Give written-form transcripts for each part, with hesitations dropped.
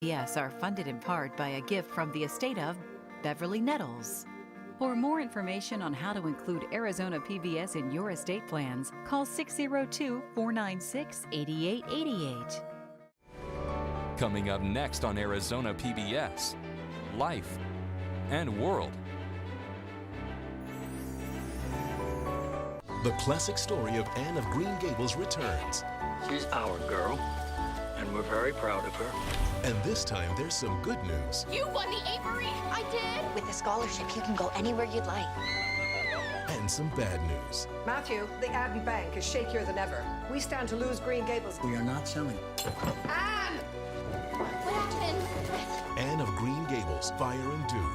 Yes, are funded in part by a gift from the estate of Beverly Nettles. For more information on how to include Arizona PBS in your estate plans, call 602-496-8888. Coming up next on Arizona PBS, Life and World. The classic story of Anne of Green Gables returns. She's our girl, and we're very proud of her. And this time, there's some good news. You won the Avery! I did! With a scholarship, you can go anywhere you'd like. And some bad news. Matthew, the Abbey Bank is shakier than ever. We stand to lose Green Gables. We are not selling. Anne! What happened? Anne of Green Gables, Fire and Dew.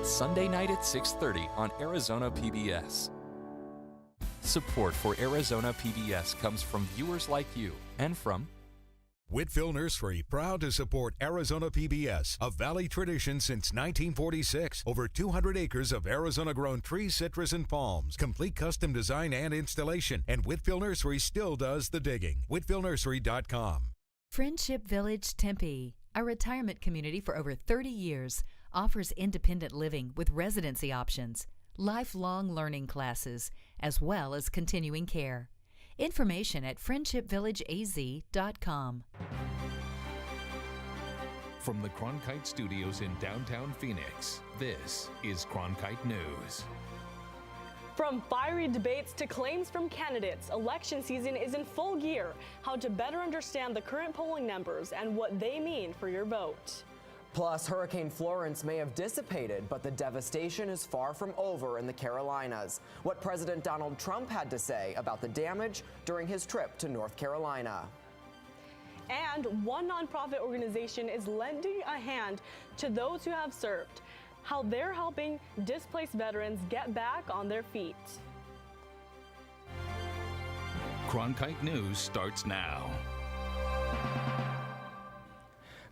Sunday night at 6:30 on Arizona PBS. Support for Arizona PBS comes from viewers like you and from Whitfield Nursery, proud to support Arizona PBS, a Valley tradition since 1946. Over 200 acres of Arizona-grown trees, citrus, and palms. Complete custom design and installation. And Whitfield Nursery still does the digging. WhitfieldNursery.com. Friendship Village Tempe, a retirement community for over 30 years, offers independent living with residency options, lifelong learning classes, as well as continuing care. Information at friendshipvillageaz.com. From the Cronkite Studios in downtown Phoenix, this is Cronkite News. From fiery debates to claims from candidates, election season is in full gear. How to better understand the current polling numbers and what they mean for your vote. Plus, Hurricane Florence may have dissipated, but the devastation is far from over in the Carolinas. What President Donald Trump had to say about the damage during his trip to North Carolina. And one nonprofit organization is lending a hand to those who have served. How they're helping displaced veterans get back on their feet. Cronkite News starts now.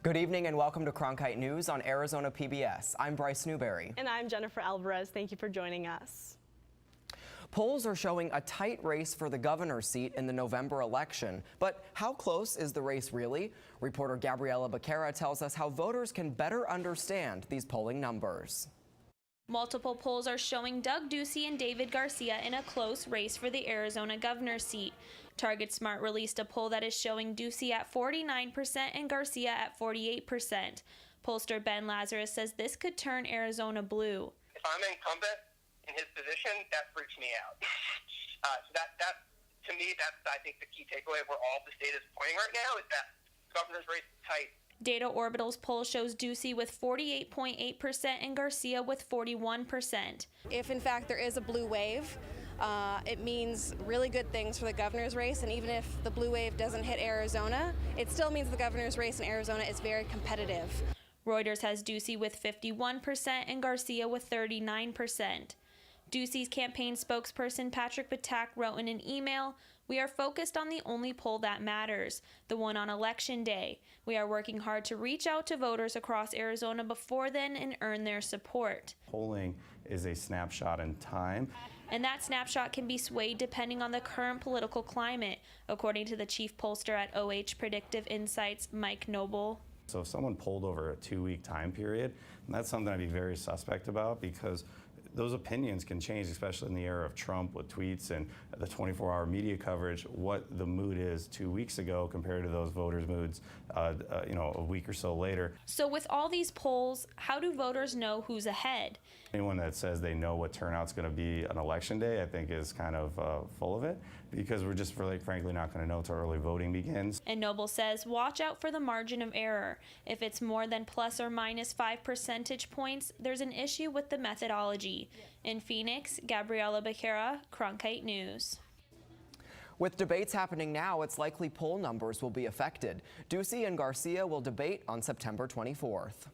Good evening and welcome to Cronkite News on Arizona PBS. I'm Bryce Newberry. And I'm Jennifer Alvarez. Thank you for joining us. Polls are showing a tight race for the governor's seat in the November election. But how close is the race really? Reporter Gabriela Becerra tells us how voters can better understand these polling numbers. Multiple polls are showing Doug Ducey and David Garcia in a close race for the Arizona governor's seat. Target Smart released a poll that is showing Ducey at 49% and Garcia at 48%. Pollster Ben Lazarus says this could turn Arizona blue. If I'm incumbent in his position, that freaks me out. So that to me, that's I think the key takeaway where all the state is pointing right now is that the governor's race is tight. Data Orbital's poll shows Ducey with 48.8% and Garcia with 41%. If in fact there is a blue wave, it means really good things for the governor's race, and even if the blue wave doesn't hit Arizona, it still means the governor's race in Arizona is very competitive. Reuters has Ducey with 51% and Garcia with 39%. Ducey's campaign spokesperson Patrick Batak wrote in an email, "We are focused on the only poll that matters, the one on Election Day. We are working hard to reach out to voters across Arizona before then and earn their support." Polling is a snapshot in time. And that snapshot can be swayed depending on the current political climate, according to the chief pollster at OH Predictive Insights, Mike Noble. So if someone polled over a 2-week time period, that's something I'd be very suspect about, because those opinions can change, especially in the era of Trump with tweets and the 24-hour media coverage, what the mood is 2 weeks ago compared to those voters' moods, a week or so later. So with all these polls, how do voters know who's ahead? Anyone that says they know what turnout's going to be on Election Day, I think is kind of full of it, because we're just really, frankly, not going to know until early voting begins. And Noble says, watch out for the margin of error. If it's more than plus or minus 5 percentage points, there's an issue with the methodology. In Phoenix, Gabriela Becerra, Cronkite News. With debates happening now, it's likely poll numbers will be affected. Ducey and Garcia will debate on September 24th.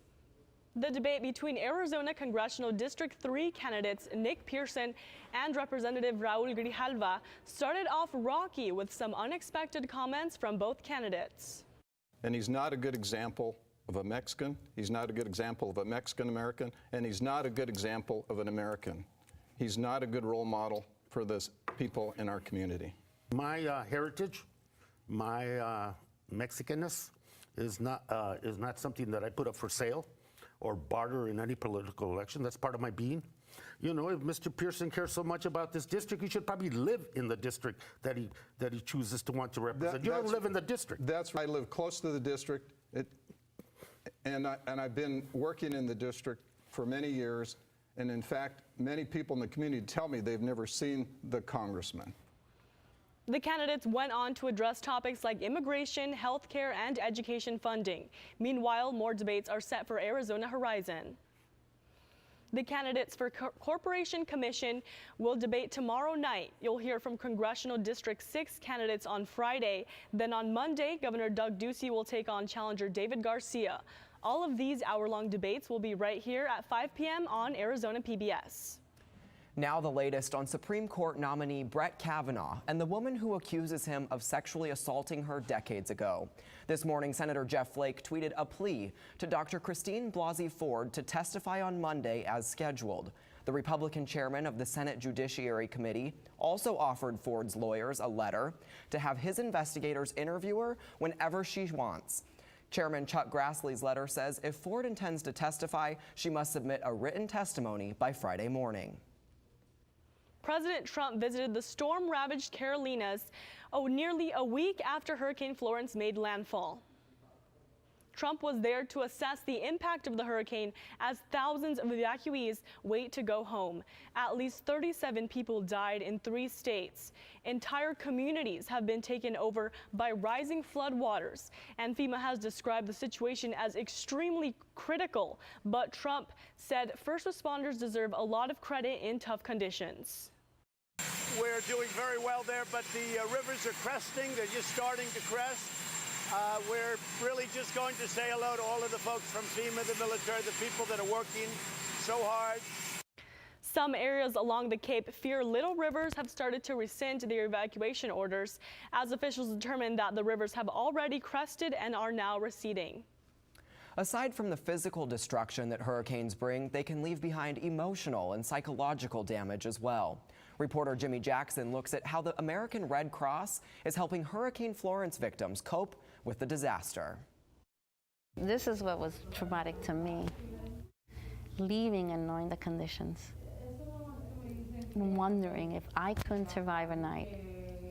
The debate between Arizona Congressional District 3 candidates Nick Pearson and Representative Raul Grijalva started off rocky with some unexpected comments from both candidates. And he's not a good example of a Mexican, he's not a good example of a Mexican-American, and he's not a good example of an American. He's not a good role model for the people in our community. My heritage, my Mexicanness, is not something that I put up for sale or barter in any political election. That's part of my being. You know, if Mr. Pearson cares so much about this district, he should probably live in the district that he chooses to want to represent. You don't live in the district. That's right. I live close to the district, and I've been working in the district for many years. And in fact, many people in the community tell me they've never seen the congressman. The candidates went on to address topics like immigration, healthcare, and education funding. Meanwhile, more debates are set for Arizona Horizon. The candidates for Corporation Commission will debate tomorrow night. You'll hear from Congressional District 6 candidates on Friday. Then on Monday, Governor Doug Ducey will take on challenger David Garcia. All of these hour-long debates will be right here at 5 p.m. on Arizona PBS. Now the latest on Supreme Court nominee Brett Kavanaugh and the woman who accuses him of sexually assaulting her decades ago. This morning, Senator Jeff Flake tweeted a plea to Dr. Christine Blasey Ford to testify on Monday as scheduled. The Republican chairman of the Senate Judiciary Committee also offered Ford's lawyers a letter to have his investigators interview her whenever she wants. Chairman Chuck Grassley's letter says if Ford intends to testify, she must submit a written testimony by Friday morning. President Trump visited the storm-ravaged Carolinas nearly a week after Hurricane Florence made landfall. Trump was there to assess the impact of the hurricane as thousands of evacuees wait to go home. At least 37 people died in 3 states. Entire communities have been taken over by rising floodwaters, and FEMA has described the situation as extremely critical. But Trump said first responders deserve a lot of credit in tough conditions. We're doing very well there, but the rivers are cresting. They're just starting to crest. We're really just going to say hello to all of the folks from FEMA, the military, the people that are working so hard. Some areas along the Cape fear little rivers have started to rescind their evacuation orders as officials determine that the rivers have already crested and are now receding. Aside from the physical destruction that hurricanes bring, they can leave behind emotional and psychological damage as well. Reporter Jimmy Jackson looks at how the American Red Cross is helping Hurricane Florence victims cope with the disaster. This is what was traumatic to me, leaving and knowing the conditions, wondering if I couldn't survive a night,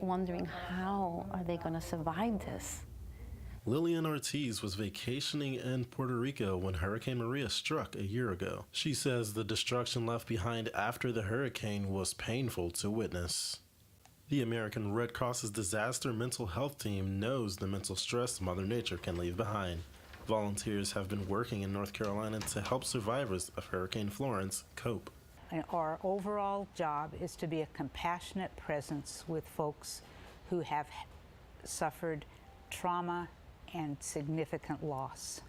wondering how are they going to survive this. Lillian Ortiz was vacationing in Puerto Rico when Hurricane Maria struck a year ago. She says the destruction left behind after the hurricane was painful to witness. The American Red Cross's disaster mental health team knows the mental stress Mother Nature can leave behind. Volunteers have been working in North Carolina to help survivors of Hurricane Florence cope. And our overall job is to be a compassionate presence with folks who have suffered trauma and significant loss.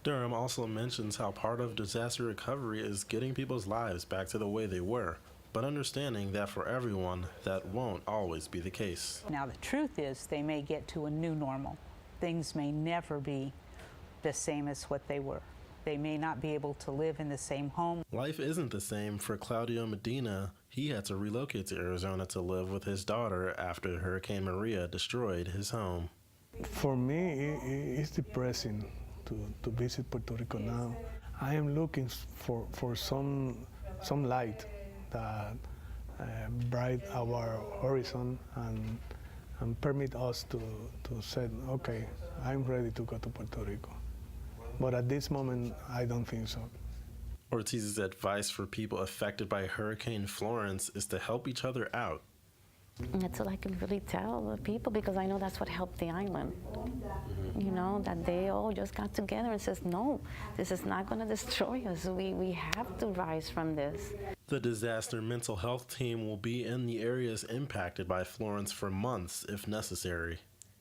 Durham also mentions how part of disaster recovery is getting people's lives back to the way they were, but understanding that for everyone, that won't always be the case. Now, the truth is they may get to a new normal. Things may never be the same as what they were. They may not be able to live in the same home. Life isn't the same for Claudio Medina. He had to relocate to Arizona to live with his daughter after Hurricane Maria destroyed his home. For me, it's depressing to visit Puerto Rico now. I am looking for some light that bright our horizon and permit us to say, okay, I'm ready to go to Puerto Rico. But at this moment, I don't think so. Ortiz's advice for people affected by Hurricane Florence is to help each other out. That's what I can really tell the people, because I know that's what helped the island. You know, that they all just got together and says, no, this is not going to destroy us. We have to rise from this. The disaster mental health team will be in the areas impacted by Florence for months if necessary.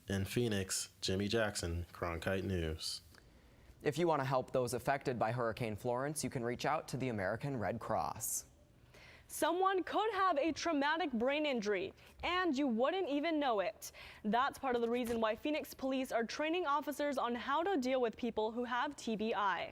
In Phoenix, Jimmy Jackson, Cronkite News. If you want to help those affected by Hurricane Florence, you can reach out to the American Red Cross. Someone could have a traumatic brain injury, and you wouldn't even know it. That's part of the reason why Phoenix police are training officers on how to deal with people who have TBI.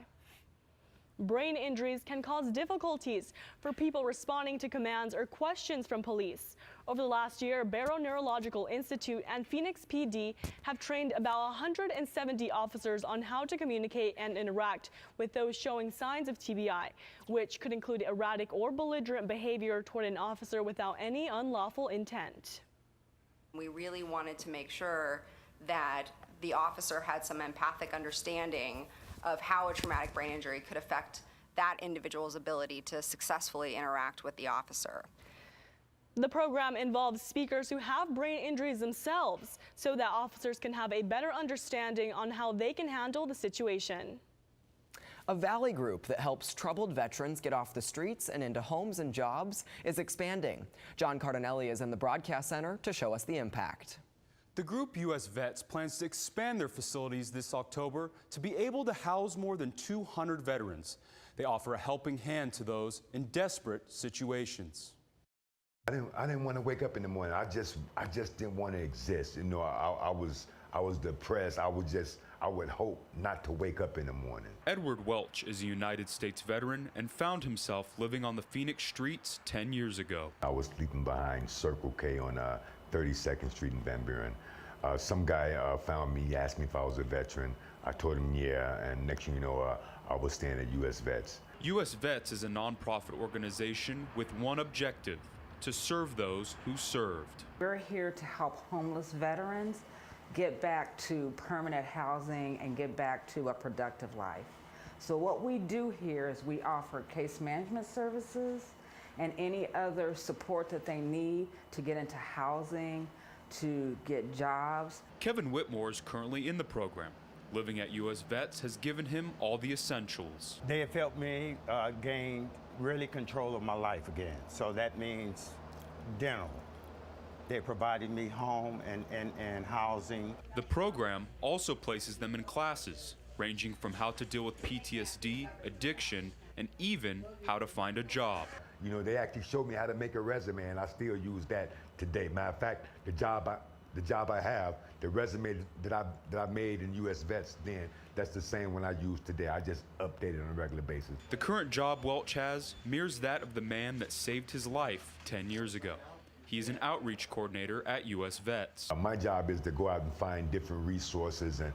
Brain injuries can cause difficulties for people responding to commands or questions from police. Over the last year, Barrow Neurological Institute and Phoenix PD have trained about 170 officers on how to communicate and interact with those showing signs of TBI, which could include erratic or belligerent behavior toward an officer without any unlawful intent. We really wanted to make sure that the officer had some empathic understanding of how a traumatic brain injury could affect that individual's ability to successfully interact with the officer. The program involves speakers who have brain injuries themselves so that officers can have a better understanding on how they can handle the situation. A Valley group that helps troubled veterans get off the streets and into homes and jobs is expanding. John Cardinelli is in the broadcast center to show us the impact. The group U.S. Vets plans to expand their facilities this October to be able to house more than 200 veterans. They offer a helping hand to those in desperate situations. I didn't want to wake up in the morning. I just didn't want to exist. You know, I was depressed. I would hope not to wake up in the morning. Edward Welch is a United States veteran and found himself living on the Phoenix streets 10 years ago. I was sleeping behind Circle K on 32nd Street in Van Buren. Some guy found me, asked me if I was a veteran. I told him yeah, and next thing you know, I was staying at U.S. Vets. U.S. Vets is a nonprofit organization with one objective: to serve those who served. We're here to help homeless veterans get back to permanent housing and get back to a productive life. So what we do here is we offer case management services and any other support that they need to get into housing, to get jobs. Kevin Whitmore is currently in the program. Living at U.S. Vets has given him all the essentials. They have helped me gain really control of my life again. So that means dental. They provided me home and housing. The program also places them in classes, ranging from how to deal with PTSD, addiction, and even how to find a job. You know, they actually showed me how to make a resume, and I still use that today. Matter of fact, the job I have, the resume that I made in U.S. Vets then, that's the same one I use today. I just update it on a regular basis. The current job Welch has mirrors that of the man that saved his life 10 years ago. He's an outreach coordinator at U.S. Vets. My job is to go out and find different resources and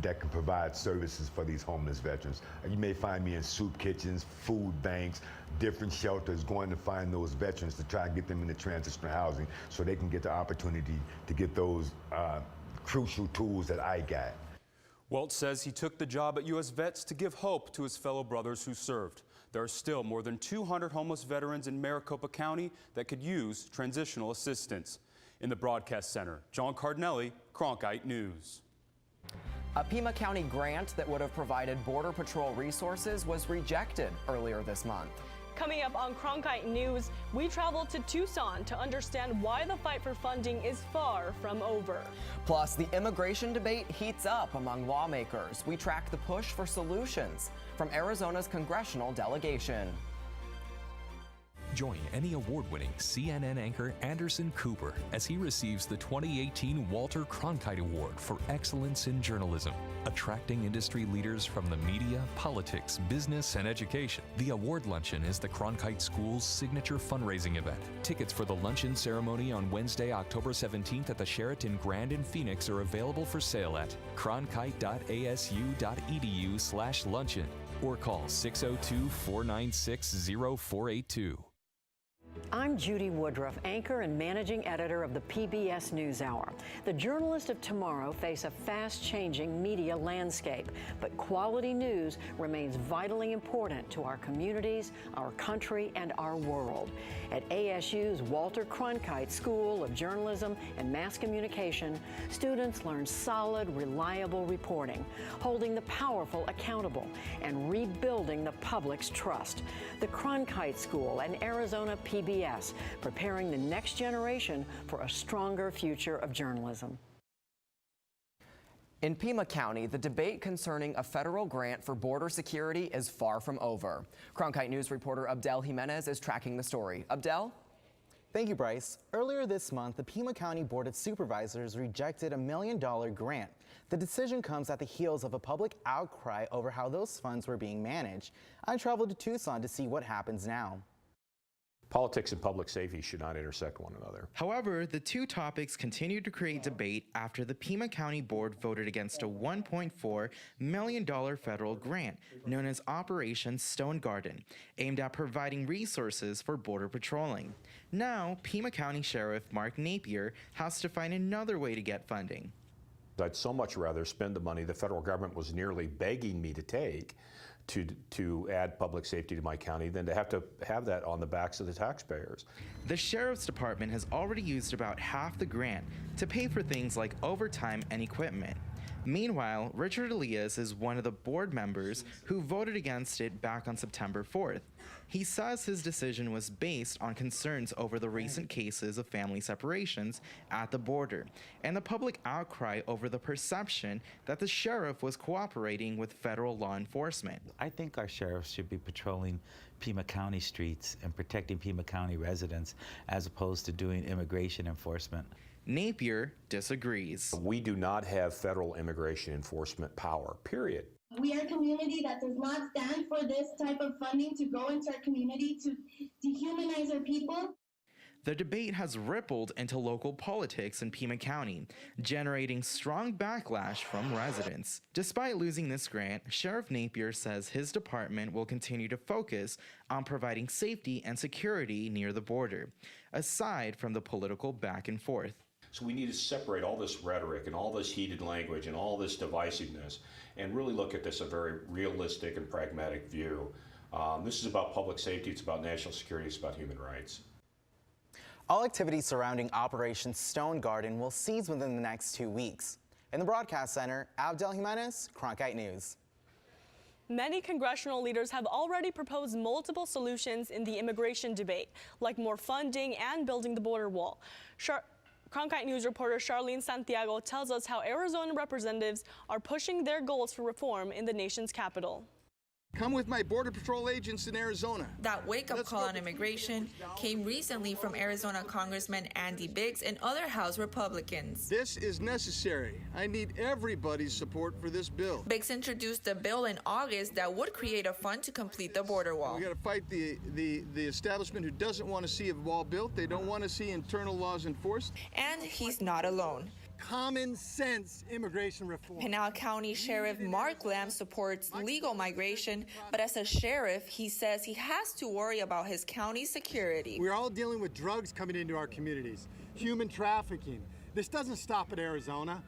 that can provide services for these homeless veterans. You may find me in soup kitchens, food banks, different shelters, going to find those veterans to try and get them into transitional housing so they can get the opportunity to get those crucial tools that I got. Welch says he took the job at U.S. Vets to give hope to his fellow brothers who served. There are still more than 200 homeless veterans in Maricopa County that could use transitional assistance. In the broadcast center, John Cardinelli, Cronkite News. A Pima County grant that would have provided Border Patrol resources was rejected earlier this month. Coming up on Cronkite News, we travel to Tucson to understand why the fight for funding is far from over. Plus, the immigration debate heats up among lawmakers. We track the push for solutions from Arizona's congressional delegation. Join Emmy Award-winning CNN anchor Anderson Cooper as he receives the 2018 Walter Cronkite Award for Excellence in Journalism. Attracting industry leaders from the media, politics, business, and education, the award luncheon is the Cronkite School's signature fundraising event. Tickets for the luncheon ceremony on Wednesday, October 17th at the Sheraton Grand in Phoenix are available for sale at cronkite.asu.edu/luncheon or call 602-496-0482. I'm Judy Woodruff, anchor and managing editor of the PBS NewsHour. The journalists of tomorrow face a fast-changing media landscape, but quality news remains vitally important to our communities, our country, and our world. At ASU's Walter Cronkite School of Journalism and Mass Communication, students learn solid, reliable reporting, holding the powerful accountable, and rebuilding the public's trust. The Cronkite School and Arizona PBS, preparing the next generation for a stronger future of journalism. In Pima County, the debate concerning a federal grant for border security is far from over. Cronkite News reporter Abdel Jimenez is tracking the story. Abdel? Thank you, Bryce. Earlier this month, the Pima County Board of Supervisors rejected a $1 million grant. The decision comes at the heels of a public outcry over how those funds were being managed. I traveled to Tucson to see what happens now. Politics and public safety should not intersect one another. However, the two topics continue to create debate after the Pima County Board voted against a $1.4 million federal grant known as Operation Stone Garden, aimed at providing resources for border patrolling. Now, Pima County Sheriff Mark Napier has to find another way to get funding. I'd so much rather spend the money the federal government was nearly begging me to take to add public safety to my county than to have that on the backs of the taxpayers. The Sheriff's Department has already used about half the grant to pay for things like overtime and equipment. Meanwhile, Richard Elias is one of the board members who voted against it back on September 4th. He says his decision was based on concerns over the recent cases of family separations at the border and the public outcry over the perception that the sheriff was cooperating with federal law enforcement. I think our sheriffs should be patrolling Pima County streets and protecting Pima County residents as opposed to doing immigration enforcement. Napier disagrees. We do not have federal immigration enforcement power, period. We are a community that does not stand for this type of funding to go into our community to dehumanize our people. The debate has rippled into local politics in Pima County, generating strong backlash from residents. Despite losing this grant, Sheriff Napier says his department will continue to focus on providing safety and security near the border, aside from the political back and forth. So we need to separate all this rhetoric and all this heated language and all this divisiveness and really look at this a very realistic and pragmatic view. This is about public safety, it's about national security, it's about human rights. All activities surrounding Operation Stone Garden will cease within the next 2 weeks. In the Broadcast Center, Abdel Jimenez, Cronkite News. Many congressional leaders have already proposed multiple solutions in the immigration debate, like more funding and building the border wall. Cronkite News reporter Charlene Santiago tells us how Arizona representatives are pushing their goals for reform in the nation's capital. Come with my Border Patrol agents in Arizona. That wake-up call on immigration came recently from Arizona Congressman Andy Biggs and other House Republicans. This is necessary. I need everybody's support for this bill. Biggs introduced a bill in August that would create a fund to complete the border wall. We got to fight the establishment who doesn't want to see a wall built. They don't want to see internal laws enforced. And he's not alone. Common sense immigration reform. Pinal County Sheriff Mark Lamb supports legal migration, but as a sheriff, he says he has to worry about his county's security. We're all dealing with drugs coming into our communities, human trafficking. This doesn't stop at Arizona.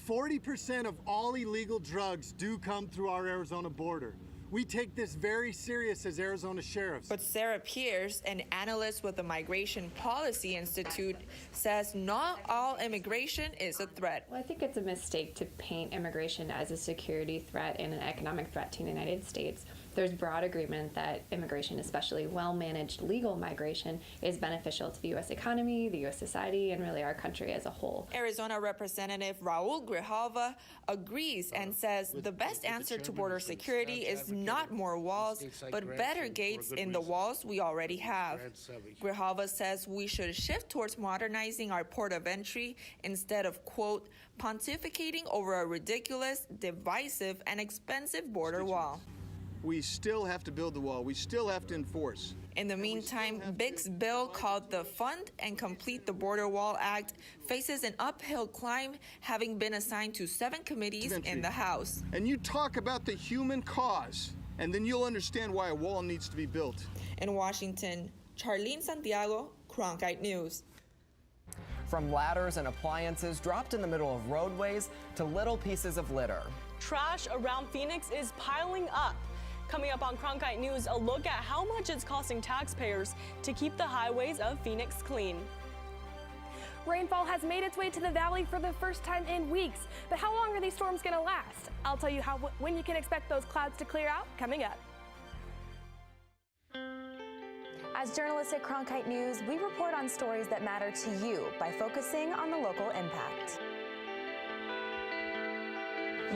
40% of all illegal drugs do come through our Arizona border. We take this very serious as Arizona sheriffs. But Sarah Pierce, an analyst with the Migration Policy Institute, says not all immigration is a threat. Well, I think it's a mistake to paint immigration as a security threat and an economic threat to the United States. There's broad agreement that immigration, especially well-managed legal migration, is beneficial to the U.S. economy, the U.S. society, and really our country as a whole. Arizona Representative Raul Grijalva agrees and says the best answer to border security is not more walls, but better gates in the walls we already have. Grijalva says we should shift towards modernizing our port of entry instead of, quote, pontificating over a ridiculous, divisive, and expensive border wall. We still have to build the wall. We still have to enforce. In the meantime, Biggs' bill called the Fund and Complete the Border Wall Act faces an uphill climb, having been assigned to 7 committees in the House. And you talk about the human cause, and then you'll understand why a wall needs to be built. In Washington, Charlene Santiago, Cronkite News. From ladders and appliances dropped in the middle of roadways to little pieces of litter. Trash around Phoenix is piling up. Coming up on Cronkite News, a look at how much it's costing taxpayers to keep the highways of Phoenix clean. Rainfall has made its way to the valley for the first time in weeks. But how long are these storms going to last? I'll tell you when you can expect those clouds to clear out coming up. As journalists at Cronkite News, we report on stories that matter to you by focusing on the local impact.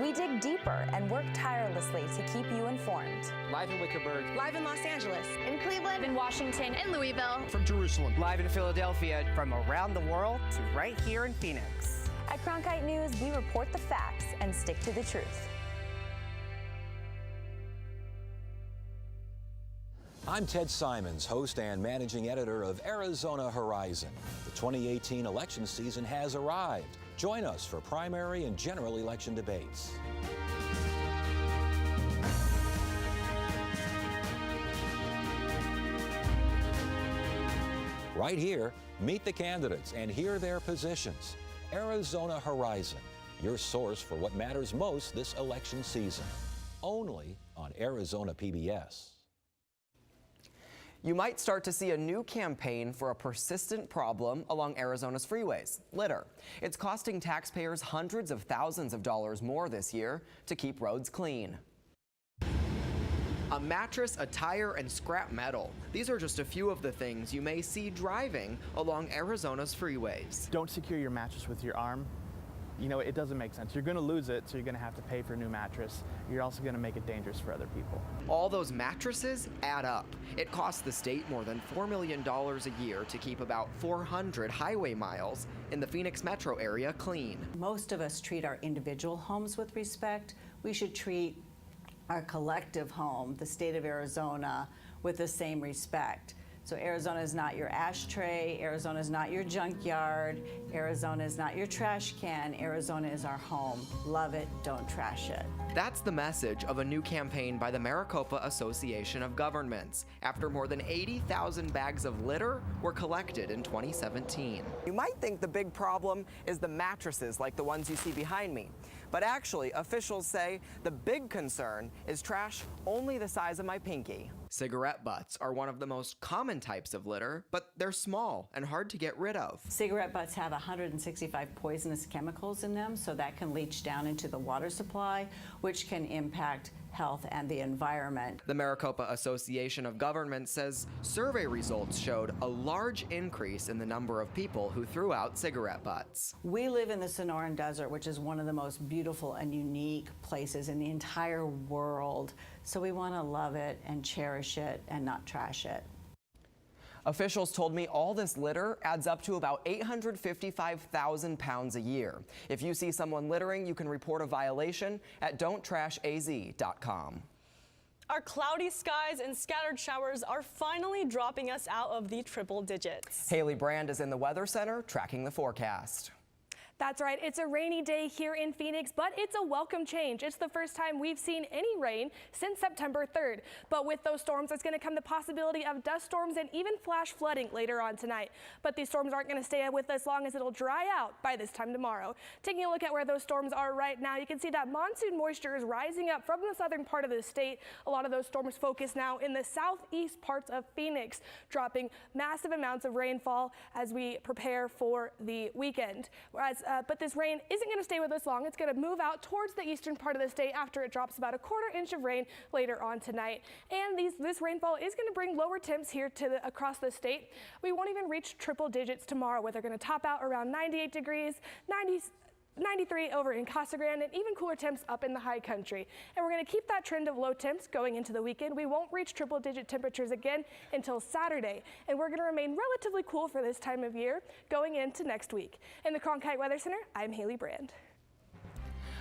We dig deeper and work tirelessly to keep you informed. Live in Wickerburg. Live in Los Angeles. In Cleveland. In Washington. In Louisville. From Jerusalem. Live in Philadelphia. From around the world to right here in Phoenix. At Cronkite News, we report the facts and stick to the truth. I'm Ted Simons, host and managing editor of Arizona Horizon. The 2018 election season has arrived. Join us for primary and general election debates. Right here, meet the candidates and hear their positions. Arizona Horizon, your source for what matters most this election season. Only on Arizona PBS. You might start to see a new campaign for a persistent problem along Arizona's freeways, litter. It's costing taxpayers hundreds of thousands of dollars more this year to keep roads clean. A mattress, a tire, and scrap metal. These are just a few of the things you may see driving along Arizona's freeways. Don't secure your mattress with your arm. You know, it doesn't make sense. You're going to lose it, so you're going to have to pay for a new mattress. You're also going to make it dangerous for other people. All those mattresses add up. It costs the state more than $4 million a year to keep about 400 highway miles in the Phoenix metro area clean. Most of us treat our individual homes with respect. We should treat our collective home, the state of Arizona, with the same respect. So Arizona is not your ashtray, Arizona is not your junkyard, Arizona is not your trash can, Arizona is our home. Love it, don't trash it. That's the message of a new campaign by the Maricopa Association of Governments, after more than 80,000 bags of litter were collected in 2017. You might think the big problem is the mattresses like the ones you see behind me. But actually, officials say the big concern is trash only the size of my pinky. Cigarette butts are one of the most common types of litter, but they're small and hard to get rid of. Cigarette butts have 165 poisonous chemicals in them, so that can leach down into the water supply, which can impact health and the environment. The Maricopa Association of Governments says survey results showed a large increase in the number of people who threw out cigarette butts. We live in the Sonoran Desert, which is one of the most beautiful and unique places in the entire world. So we want to love it and cherish it and not trash it. Officials told me all this litter adds up to about 855,000 pounds a year. If you see someone littering, you can report a violation at don'ttrashaz.com. Our cloudy skies and scattered showers are finally dropping us out of the triple digits. Haley Brand is in the Weather Center tracking the forecast. That's right, it's a rainy day here in Phoenix, but it's a welcome change. It's the first time we've seen any rain since September 3rd. But with those storms, there's going to come the possibility of dust storms and even flash flooding later on tonight. But these storms aren't going to stay with us long, as it'll dry out by this time tomorrow. Taking a look at where those storms are right now, you can see that monsoon moisture is rising up from the southern part of the state. A lot of those storms focus now in the southeast parts of Phoenix, dropping massive amounts of rainfall as we prepare for the weekend. But this rain isn't going to stay with us long. It's going to move out towards the eastern part of the state after it drops about a quarter inch of rain later on tonight. And this rainfall is going to bring lower temps here across the state. We won't even reach triple digits tomorrow, where they're going to top out around 98 degrees, 93 over in Casa Grande, and even cooler temps up in the high country. And we're going to keep that trend of low temps going into the weekend. We won't reach triple digit temperatures again until Saturday, and we're going to remain relatively cool for this time of year going into next week. In the Cronkite Weather Center, I'm Haley Brand.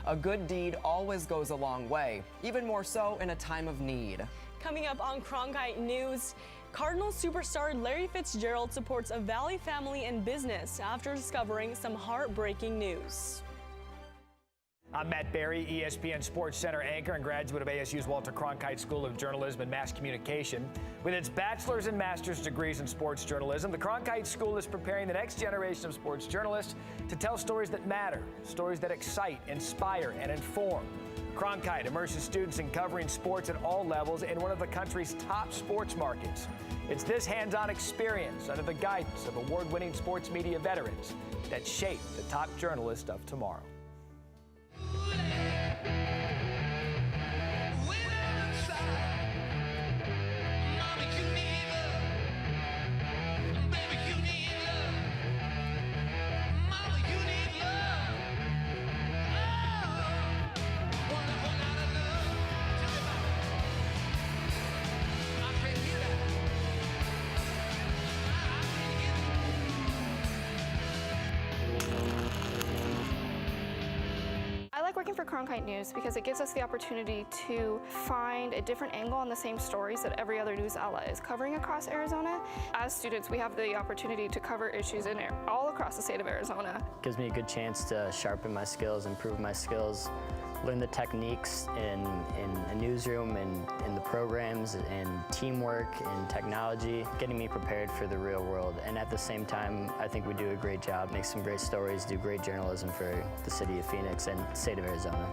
A good deed always goes a long way, even more so in a time of need. Coming up on Cronkite News, Cardinals superstar Larry Fitzgerald supports a Valley family in business after discovering some heartbreaking news. I'm Matt Berry, ESPN Sports Center anchor and graduate of ASU's Walter Cronkite School of Journalism and Mass Communication. With its bachelor's and master's degrees in sports journalism, the Cronkite School is preparing the next generation of sports journalists to tell stories that matter, stories that excite, inspire, and inform. Cronkite immerses students in covering sports at all levels in one of the country's top sports markets. It's this hands-on experience under the guidance of award-winning sports media veterans that shape the top journalists of tomorrow. working for Cronkite News because it gives us the opportunity to find a different angle on the same stories that every other news outlet is covering across Arizona. As students, we have the opportunity to cover issues all across the state of Arizona. It gives me a good chance to sharpen my skills, improve my skills, learn the techniques in a newsroom and in the programs and teamwork and technology, getting me prepared for the real world. And at the same time, I think we do a great job, make some great stories, do great journalism for the city of Phoenix and the state of Arizona.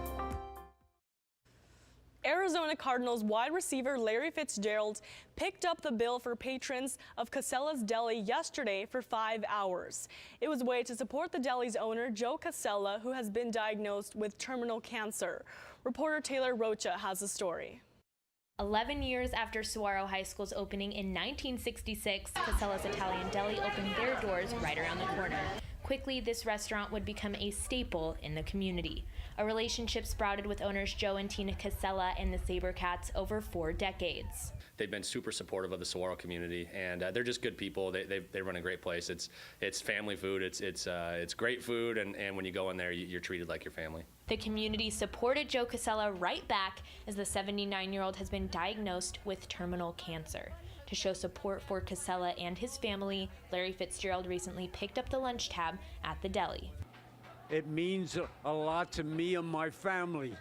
Arizona Cardinals wide receiver Larry Fitzgerald picked up the bill for patrons of Casella's Deli yesterday for 5 hours. It was a way to support the deli's owner, Joe Casella, who has been diagnosed with terminal cancer. Reporter Taylor Rocha has the story. 11 years after Saguaro High School's opening in 1966, Casella's Italian Deli opened their doors right around the corner. Quickly, this restaurant would become a staple in the community. A relationship sprouted with owners Joe and Tina Casella and the Sabercats over 4 decades. They've been super supportive of the Saguaro community, and they're just good people. They run a great place. It's family food. It's great food, and when you go in there, you're treated like your family. The community supported Joe Casella right back as the 79-year-old has been diagnosed with terminal cancer. To show support for Casella and his family, Larry Fitzgerald recently picked up the lunch tab at the deli. It means a lot to me and my family,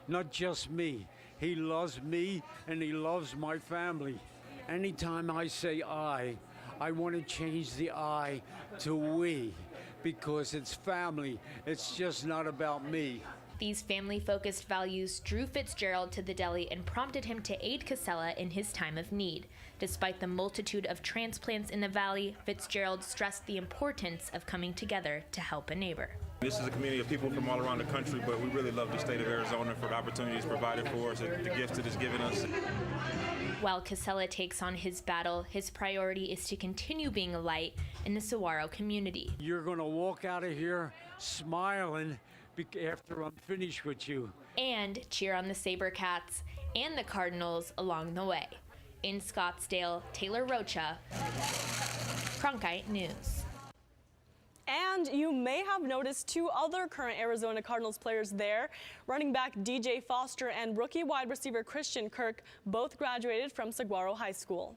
not just me. He loves me and he loves my family. Anytime I say I want to change the I to we, because it's family. It's just not about me. These family-focused values drew Fitzgerald to the deli and prompted him to aid Casella in his time of need. Despite the multitude of transplants in the valley, Fitzgerald stressed the importance of coming together to help a neighbor. This is a community of people from all around the country, but we really love the state of Arizona for the opportunities provided for us, the gifts it has given us. While Casella takes on his battle, his priority is to continue being a light in the Saguaro community. You're going to walk out of here smiling after I'm finished with you. And cheer on the Sabercats and the Cardinals along the way. In Scottsdale, Taylor Rocha, Cronkite News. And you may have noticed 2 other current Arizona Cardinals players there. Running back DJ Foster and rookie wide receiver Christian Kirk both graduated from Saguaro High School.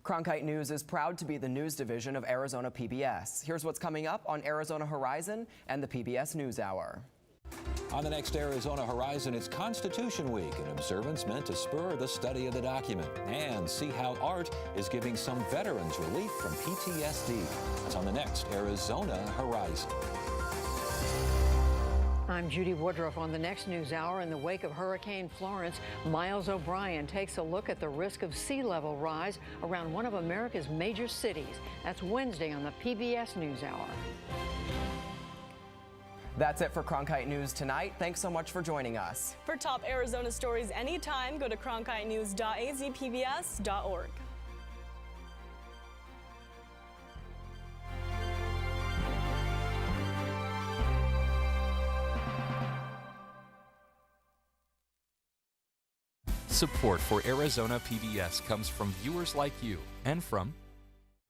Cronkite News is proud to be the news division of Arizona PBS. Here's what's coming up on Arizona Horizon and the PBS NewsHour. On the next Arizona Horizon, it's Constitution Week, an observance meant to spur the study of the document and see how art is giving some veterans relief from PTSD. That's on the next Arizona Horizon. I'm Judy Woodruff. On the next NewsHour, in the wake of Hurricane Florence, Miles O'Brien takes a look at the risk of sea level rise around one of America's major cities. That's Wednesday on the PBS NewsHour. That's it for Cronkite News tonight. Thanks so much for joining us. For top Arizona stories anytime, go to cronkitenews.azpbs.org. Support for Arizona PBS comes from viewers like you and from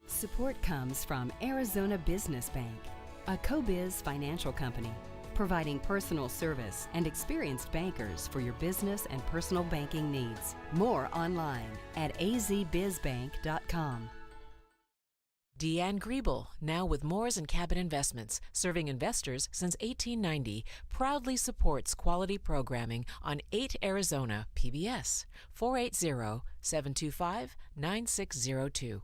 Support comes from Arizona Business Bank, a CoBiz financial company, providing personal service and experienced bankers for your business and personal banking needs. More online at azbizbank.com. Deanne Griebel, now with Moores & Cabot Investments, serving investors since 1890, proudly supports quality programming on 8 Arizona PBS, 480-725-9602.